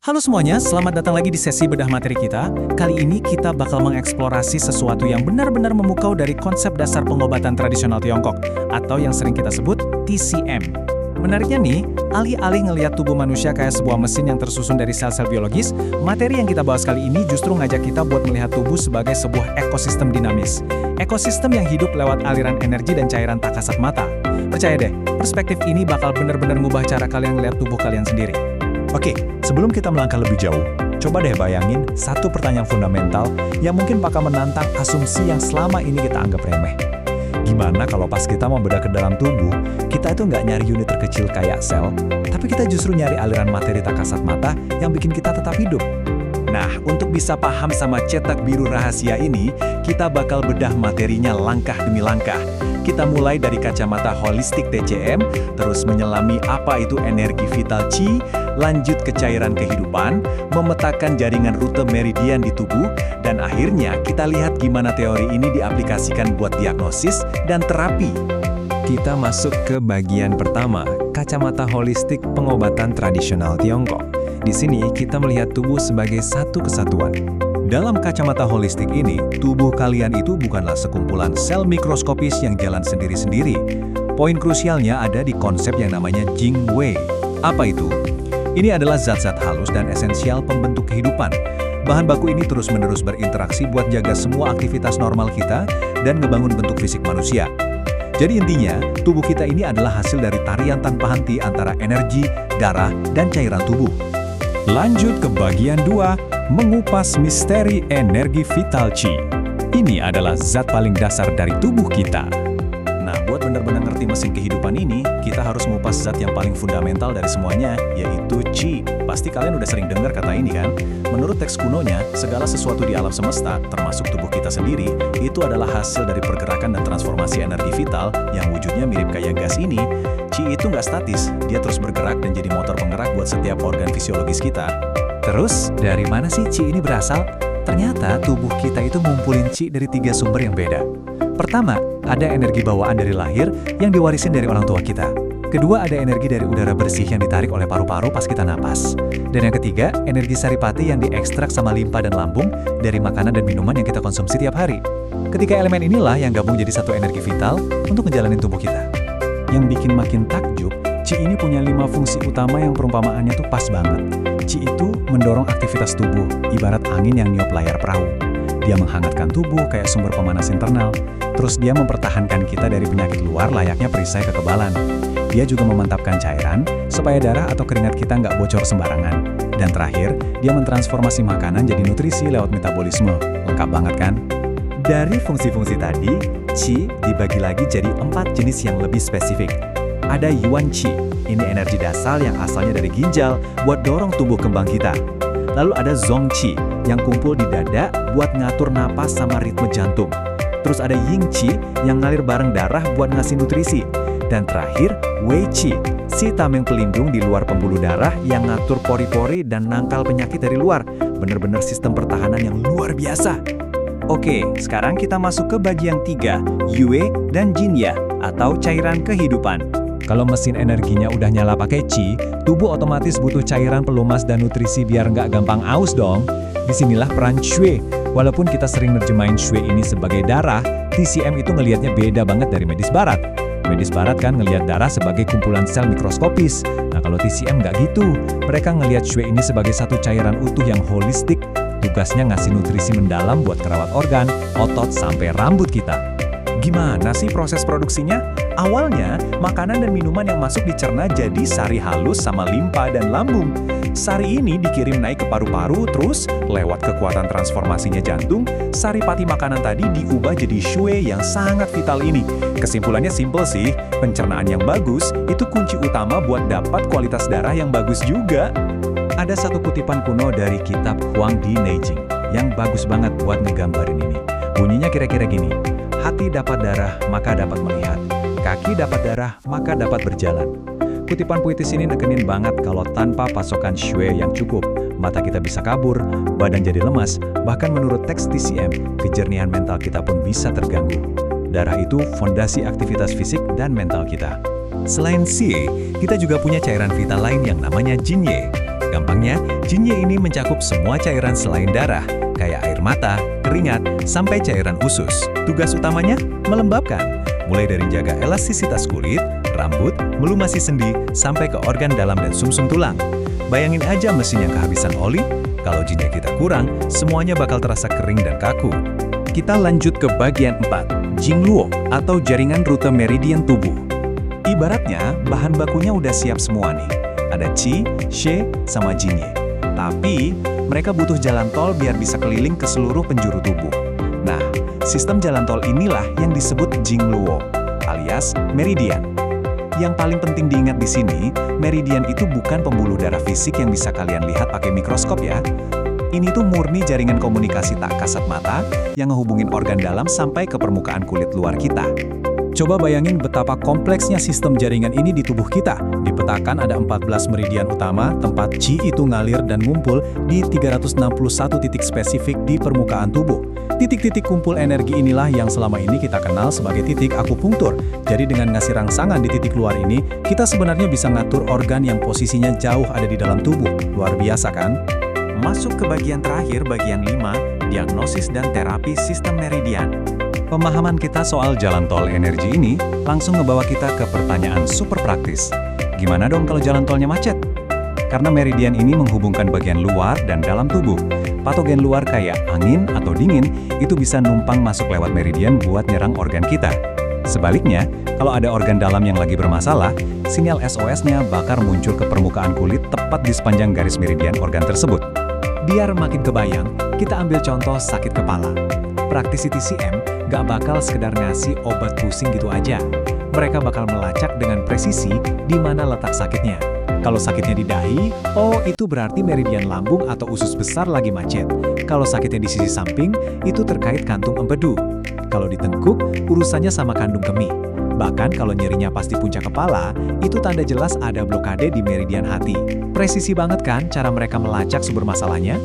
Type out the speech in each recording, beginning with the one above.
Halo semuanya, selamat datang lagi di sesi bedah materi kita. Kali ini kita bakal mengeksplorasi sesuatu yang benar-benar memukau dari konsep dasar pengobatan tradisional Tiongkok, atau yang sering kita sebut TCM. Menariknya nih, alih-alih ngelihat tubuh manusia kayak sebuah mesin yang tersusun dari sel-sel biologis, materi yang kita bahas kali ini justru ngajak kita buat melihat tubuh sebagai sebuah ekosistem dinamis. Ekosistem yang hidup lewat aliran energi dan cairan tak kasat mata. Percaya deh, perspektif ini bakal benar-benar ngubah cara kalian ngelihat tubuh kalian sendiri. Oke, sebelum kita melangkah lebih jauh, coba deh bayangin satu pertanyaan fundamental yang mungkin bakal menantang asumsi yang selama ini kita anggap remeh. Gimana kalau pas kita mau bedah ke dalam tubuh, kita itu nggak nyari unit terkecil kayak sel, tapi kita justru nyari aliran materi tak kasat mata yang bikin kita tetap hidup? Nah, untuk bisa paham sama cetak biru rahasia ini, kita bakal bedah materinya langkah demi langkah. Kita mulai dari kacamata holistik TCM, terus menyelami apa itu energi vital Qi, lanjut ke cairan kehidupan, memetakan jaringan rute meridian di tubuh, dan akhirnya kita lihat gimana teori ini diaplikasikan buat diagnosis dan terapi. Kita masuk ke bagian pertama, kacamata holistik pengobatan tradisional Tiongkok. Di sini kita melihat tubuh sebagai satu kesatuan. Dalam kacamata holistik ini, tubuh kalian itu bukanlah sekumpulan sel mikroskopis yang jalan sendiri-sendiri. Poin krusialnya ada di konsep yang namanya Jingwei. Apa itu? Ini adalah zat-zat halus dan esensial pembentuk kehidupan. Bahan baku ini terus-menerus berinteraksi buat jaga semua aktivitas normal kita dan ngebangun bentuk fisik manusia. Jadi intinya, tubuh kita ini adalah hasil dari tarian tanpa henti antara energi, darah, dan cairan tubuh. Lanjut ke bagian 2, mengupas misteri energi vital Qi. Ini adalah zat paling dasar dari tubuh kita. Nah, buat benar-benar ngerti mesin kehidupan ini, kita harus mengupas zat yang paling fundamental dari semuanya, yaitu Qi. Pasti kalian udah sering dengar kata ini kan? Menurut teks kunonya, segala sesuatu di alam semesta, termasuk tubuh kita sendiri, itu adalah hasil dari pergerakan dan transformasi energi vital yang wujudnya mirip kayak gas ini. Qi itu nggak statis, dia terus bergerak dan jadi motor penggerak buat setiap organ fisiologis kita. Terus, dari mana sih Qi ini berasal? Ternyata tubuh kita itu ngumpulin Qi dari 3 sumber yang beda. Pertama, ada energi bawaan dari lahir yang diwarisin dari orang tua kita. Kedua, ada energi dari udara bersih yang ditarik oleh paru-paru pas kita napas. Dan yang ketiga, energi saripati yang diekstrak sama limpa dan lambung dari makanan dan minuman yang kita konsumsi tiap hari. Ketiga elemen inilah yang gabung jadi satu energi vital untuk ngejalanin tubuh kita. Yang bikin makin takjub, Qi ini punya 5 fungsi utama yang perumpamaannya tuh pas banget. Qi itu mendorong aktivitas tubuh, ibarat angin yang niup layar perahu. Dia menghangatkan tubuh kayak sumber pemanas internal. Terus dia mempertahankan kita dari penyakit luar layaknya perisai kekebalan. Dia juga memantapkan cairan, supaya darah atau keringat kita nggak bocor sembarangan. Dan terakhir, dia mentransformasi makanan jadi nutrisi lewat metabolisme. Lengkap banget kan? Dari fungsi-fungsi tadi, Qi dibagi lagi jadi 4 jenis yang lebih spesifik. Ada Yuan Qi, ini energi dasar yang asalnya dari ginjal buat dorong tubuh kembang kita. Lalu ada Zong Qi, yang kumpul di dada buat ngatur napas sama ritme jantung. Terus ada Ying Qi, yang ngalir bareng darah buat ngasih nutrisi. Dan terakhir, Wei Qi, si tameng pelindung di luar pembuluh darah yang ngatur pori-pori dan nangkal penyakit dari luar. Bener-bener sistem pertahanan yang luar biasa. Oke, sekarang kita masuk ke bagian 3, Yue dan Jinya, atau cairan kehidupan. Kalau mesin energinya udah nyala pakai Qi, tubuh otomatis butuh cairan pelumas dan nutrisi biar nggak gampang aus dong. Disinilah peran Shui. Walaupun kita sering nerjemahin Shui ini sebagai darah, TCM itu ngelihatnya beda banget dari medis barat. Medis barat kan ngelihat darah sebagai kumpulan sel mikroskopis. Nah, kalau TCM nggak gitu. Mereka ngelihat Shui ini sebagai satu cairan utuh yang holistik. Tugasnya ngasih nutrisi mendalam buat kerawat organ, otot, sampai rambut kita. Gimana sih proses produksinya? Awalnya, makanan dan minuman yang masuk dicerna jadi sari halus sama limpa dan lambung. Sari ini dikirim naik ke paru-paru, terus lewat kekuatan transformasinya jantung, saripati makanan tadi diubah jadi shui yang sangat vital ini. Kesimpulannya simpel sih, pencernaan yang bagus itu kunci utama buat dapat kualitas darah yang bagus juga. Ada satu kutipan kuno dari kitab Huang Di Neijing yang bagus banget buat ngegambarin ini. Bunyinya kira-kira gini, hati dapat darah, maka dapat melihat. Kaki dapat darah, maka dapat berjalan. Kutipan puitis ini nekenin banget kalau tanpa pasokan shui yang cukup, mata kita bisa kabur, badan jadi lemas, bahkan menurut teks TCM, kejernihan mental kita pun bisa terganggu. Darah itu fondasi aktivitas fisik dan mental kita. Selain Qi, kita juga punya cairan vital lain yang namanya Jinya. Gampangnya, Jinye ini mencakup semua cairan selain darah, kayak air mata, keringat, sampai cairan usus. Tugas utamanya, melembabkan. Mulai dari jaga elastisitas kulit, rambut, melumasi sendi, sampai ke organ dalam dan sumsum tulang. Bayangin aja mesin yang kehabisan oli, kalau Jinye kita kurang, semuanya bakal terasa kering dan kaku. Kita lanjut ke bagian 4, Jingluo atau jaringan rute meridian tubuh. Ibaratnya, bahan bakunya udah siap semua nih. Ada Qi, She, sama Jinye. Tapi, mereka butuh jalan tol biar bisa keliling ke seluruh penjuru tubuh. Nah, sistem jalan tol inilah yang disebut Jingluo, alias meridian. Yang paling penting diingat di sini, meridian itu bukan pembuluh darah fisik yang bisa kalian lihat pakai mikroskop ya. Ini tuh murni jaringan komunikasi tak kasat mata yang ngehubungin organ dalam sampai ke permukaan kulit luar kita. Coba bayangin betapa kompleksnya sistem jaringan ini di tubuh kita. Dipetakan ada 14 meridian utama, tempat Qi itu ngalir dan ngumpul di 361 titik spesifik di permukaan tubuh. Titik-titik kumpul energi inilah yang selama ini kita kenal sebagai titik akupunktur. Jadi dengan ngasih rangsangan di titik luar ini, kita sebenarnya bisa ngatur organ yang posisinya jauh ada di dalam tubuh. Luar biasa kan? Masuk ke bagian terakhir, bagian 5, diagnosis dan terapi sistem meridian. Pemahaman kita soal jalan tol energi ini langsung ngebawa kita ke pertanyaan super praktis. Gimana dong kalau jalan tolnya macet? Karena meridian ini menghubungkan bagian luar dan dalam tubuh. Patogen luar kayak angin atau dingin itu bisa numpang masuk lewat meridian buat nyerang organ kita. Sebaliknya, kalau ada organ dalam yang lagi bermasalah, sinyal SOS-nya bakal muncul ke permukaan kulit tepat di sepanjang garis meridian organ tersebut. Biar makin kebayang, kita ambil contoh sakit kepala. Praktisi TCM gak bakal sekedar ngasih obat pusing gitu aja. Mereka bakal melacak dengan presisi di mana letak sakitnya. Kalau sakitnya di dahi, oh itu berarti meridian lambung atau usus besar lagi macet. Kalau sakitnya di sisi samping, itu terkait kantung empedu. Kalau di tengkuk, urusannya sama kandung kemih. Bahkan kalau nyerinya pas di puncak kepala, itu tanda jelas ada blokade di meridian hati. Presisi banget kan cara mereka melacak sumber masalahnya?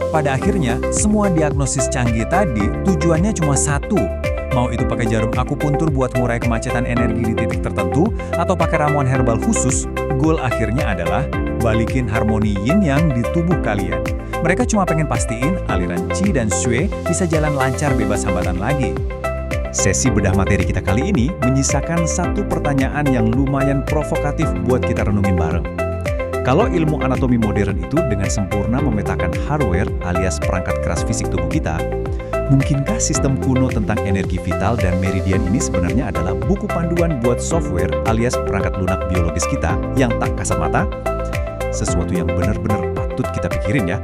Pada akhirnya, semua diagnosis canggih tadi tujuannya cuma satu. Mau itu pakai jarum akupuntur buat ngurai kemacetan energi di titik tertentu, atau pakai ramuan herbal khusus, goal akhirnya adalah balikin harmoni yin-yang di tubuh kalian. Mereka cuma pengen pastiin aliran Qi dan Shui bisa jalan lancar bebas hambatan lagi. Sesi bedah materi kita kali ini menyisakan satu pertanyaan yang lumayan provokatif buat kita renungin bareng. Kalau ilmu anatomi modern itu dengan sempurna memetakan hardware alias perangkat keras fisik tubuh kita, mungkinkah sistem kuno tentang energi vital dan meridian ini sebenarnya adalah buku panduan buat software alias perangkat lunak biologis kita yang tak kasat mata? Sesuatu yang benar-benar patut kita pikirin ya.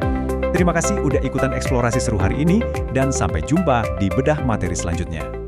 Terima kasih udah ikutan eksplorasi seru hari ini, dan sampai jumpa di bedah materi selanjutnya.